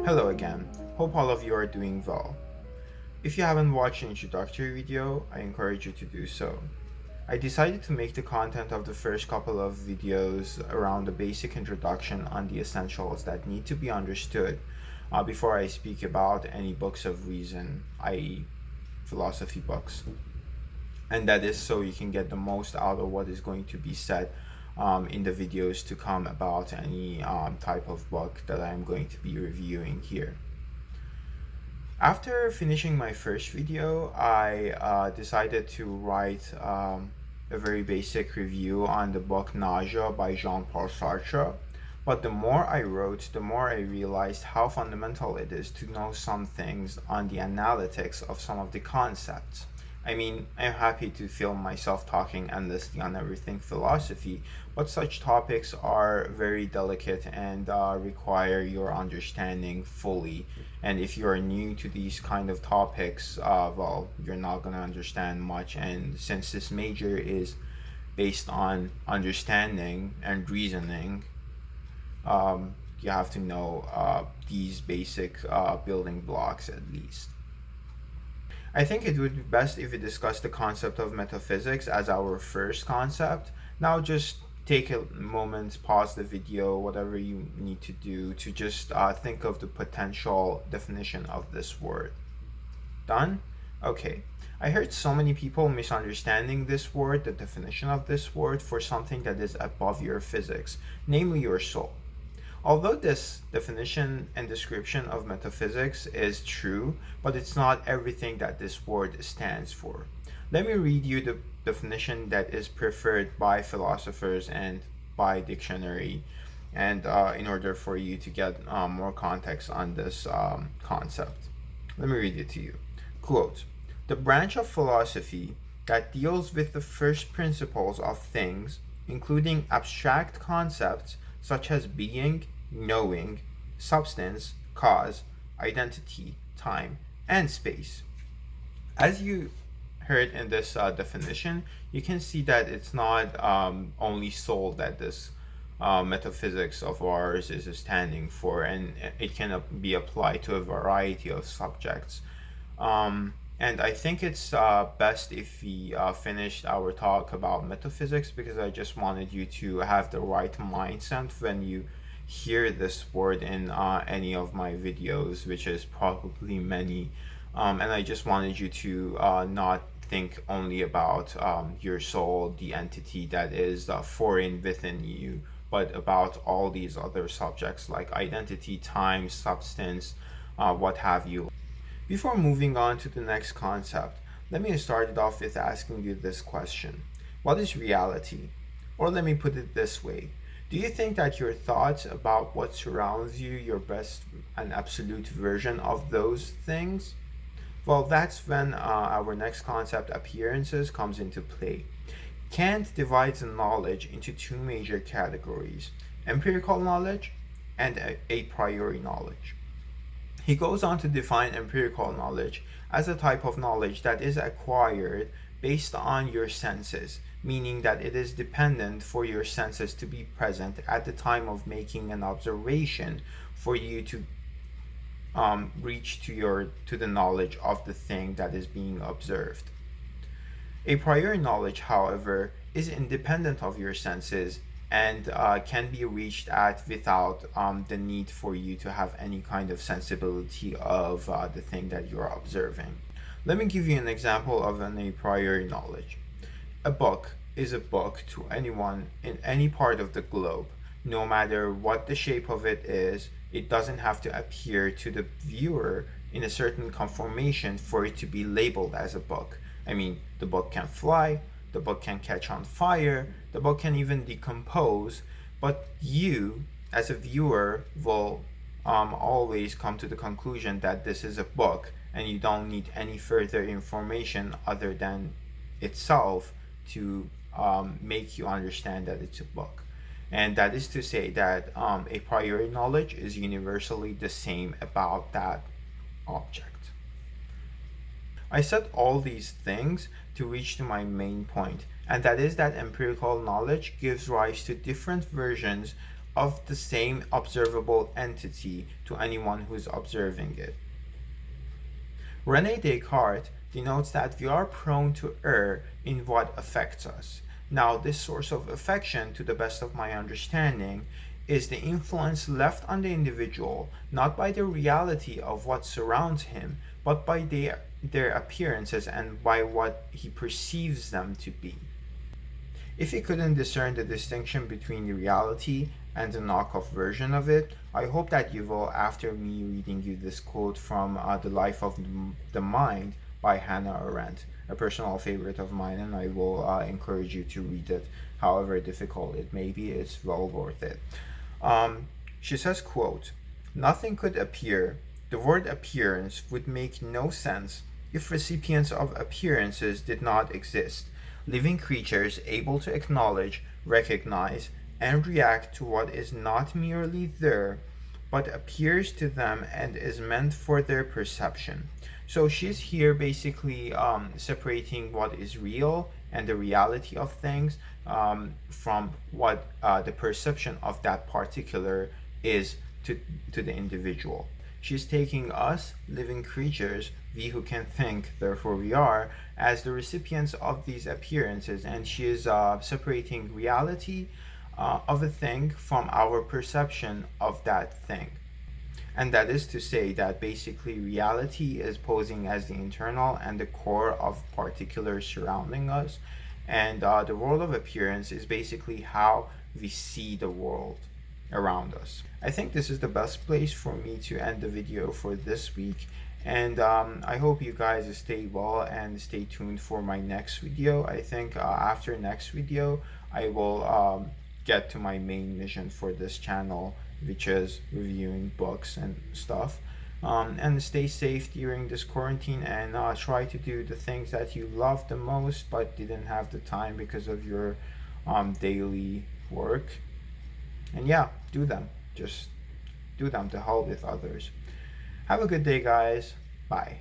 Hello again, hope all of you are doing well. If you haven't watched the introductory video, I encourage you to do so. I decided to make the content of the first couple of videos around the basic introduction on the essentials that need to be understood before I speak about any books of reason, i.e., philosophy books. And that is so you can get the most out of what is going to be said in the videos to come about any type of book that I'm going to be reviewing here. After finishing my first video, I decided to write a very basic review on the book Nausea by Jean-Paul Sartre. But the more I wrote, the more I realized how fundamental it is to know some things on the analytics of some of the concepts. I mean, I'm happy to film myself talking endlessly on everything philosophy, but such topics are very delicate and require your understanding fully. And if you are new to these kind of topics, well, you're not going to understand much. And since this major is based on understanding and reasoning, you have to know these basic building blocks at least. I think it would be best if we discuss the concept of metaphysics as our first concept. Now, just take a moment, pause the video, whatever you need to do to just think of the potential definition of this word. Done? Okay. I heard so many people misunderstanding this word, the definition of this word, for something that is above your physics, namely your soul. Although this definition and description of metaphysics is true, but it's not everything that this word stands for. Let me read you the definition that is preferred by philosophers and by dictionary, and in order for you to get more context on this concept. Let me read it to you. Quote, "The branch of philosophy that deals with the first principles of things, including abstract concepts such as being, knowing, substance, cause, identity, time, and space." As you heard in this definition, you can see that it's not only soul that this metaphysics of ours is standing for, and it can be applied to a variety of subjects. And I think it's best if we finished our talk about metaphysics, because I just wanted you to have the right mindset when you hear this word in any of my videos, which is probably many. And I just wanted you to not think only about your soul, the entity that is foreign within you, but about all these other subjects like identity, time, substance, what have you. Before moving on to the next concept, let me start it off with asking you this question. What is reality? Or let me put it this way. Do you think that your thoughts about what surrounds you, your best and absolute version of those things? Well, that's when our next concept, appearances, comes into play. Kant divides knowledge into two major categories: empirical knowledge and a priori knowledge. He goes on to define empirical knowledge as a type of knowledge that is acquired based on your senses, meaning that it is dependent for your senses to be present at the time of making an observation for you to reach to the knowledge of the thing that is being observed. A prior knowledge, however, is independent of your senses and can be reached at without the need for you to have any kind of sensibility of the thing that you're observing. Let me give you an example of a prior knowledge. A book is a book to anyone in any part of the globe. No matter what the shape of it is, it doesn't have to appear to the viewer in a certain conformation for it to be labeled as a book. I mean, the book can fly, the book can catch on fire, the book can even decompose, but you, as a viewer, will always come to the conclusion that this is a book, and you don't need any further information other than itself to make you understand that it's a book. And that is to say that a priori knowledge is universally the same about that object. I said all these things to reach to my main point, and that is that empirical knowledge gives rise to different versions of the same observable entity to anyone who's observing it. Rene Descartes denotes that we are prone to err in what affects us. Now, this source of affection, to the best of my understanding, is the influence left on the individual not by the reality of what surrounds him, but by their appearances and by what he perceives them to be. If you couldn't discern the distinction between the reality and the knockoff version of it, I hope that you will, after me reading you this quote from The Life of the Mind by Hannah Arendt, a personal favorite of mine, and I will encourage you to read it, however difficult it may be. It's well worth it. She says, quote, "Nothing could appear. The word appearance would make no sense if recipients of appearances did not exist. Living creatures able to acknowledge, recognize, and react to what is not merely there, but appears to them and is meant for their perception." So she's here basically separating what is real and the reality of things from what the perception of that particular is to the individual. She's taking us, living creatures, we who can think, therefore we are, as the recipients of these appearances, and she is separating reality of a thing from our perception of that thing. And that is to say that basically reality is posing as the internal and the core of particulars surrounding us, and the world of appearance is basically how we see the world around us. I think this is the best place for me to end the video for this week, and I hope you guys stay well and stay tuned for my next video. I think after next video I will get to my main mission for this channel, which is reviewing books and stuff. And stay safe during this quarantine, and try to do the things that you love the most but didn't have the time because of your daily work. And yeah, do them. Just do them to help with others. Have a good day, guys. Bye.